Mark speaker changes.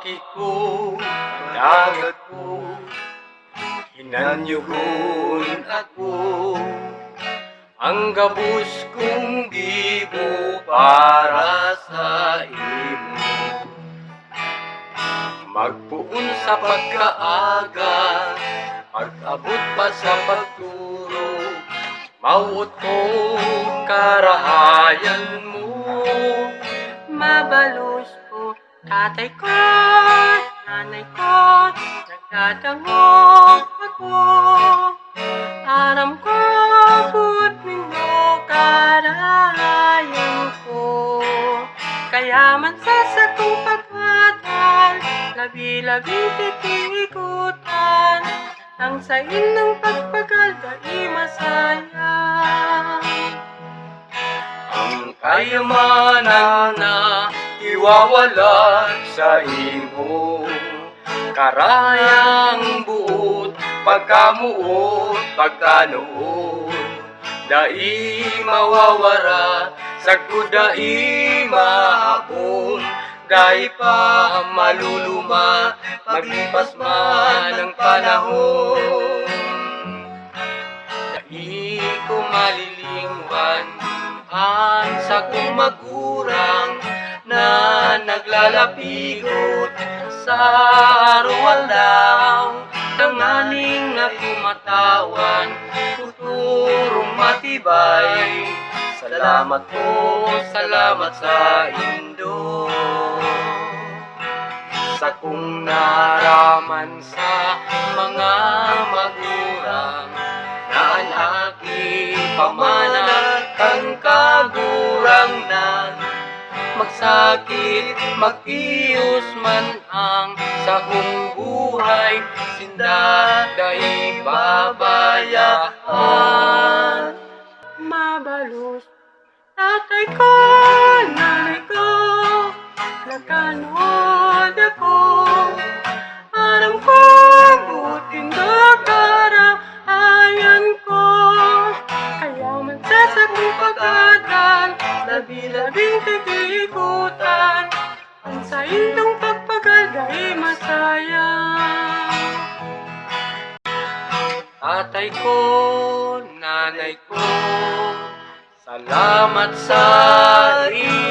Speaker 1: Aki ko, dagat ko, hinanyuhon ako. Ang gabos kong gibo para sa imo. Magpuon sa pagkaaga, pag-abot pa sa pagturo, mauot ko karahayan mo.
Speaker 2: Mabalos po, tatay ko, nanay ko, nagdadangog ako. Aram ko, buot ninyo karahayan ko. Kaya man sa sakong paghatal, labi-labing titikutan, ang sa inyong pagpagal dahil masaya.
Speaker 1: Ang kayamanan na iwawalan sa imo, karayang buot, pagkamuot, pagkanuot, dai mawawara, sagud dai maapon, dai pa maluluma, maglipas man ang panahon. Dai ko malilingwan ang sakong magurang na naglalapigot sa araw-alaw, tanganing na kumatawan, tuturong matibay. Salamat po, salamat sa Indo. Sa kung naraman sa mga magurang, na anaki pamanan kang kagurang nan, magsakit, mag-iyos man ang sa kong buhay, sinda dahil babayaan.
Speaker 2: Mabalos, tatay ko, nanay ko, nagkanood ako. Aram ko, butin na karahayan ko. Kaya man sa sakong pag-atal, labi-labing titikutan, ang sa inyong pagpagal dahil masaya.
Speaker 1: Tatay ko, nanay ko, salamat sa iyo.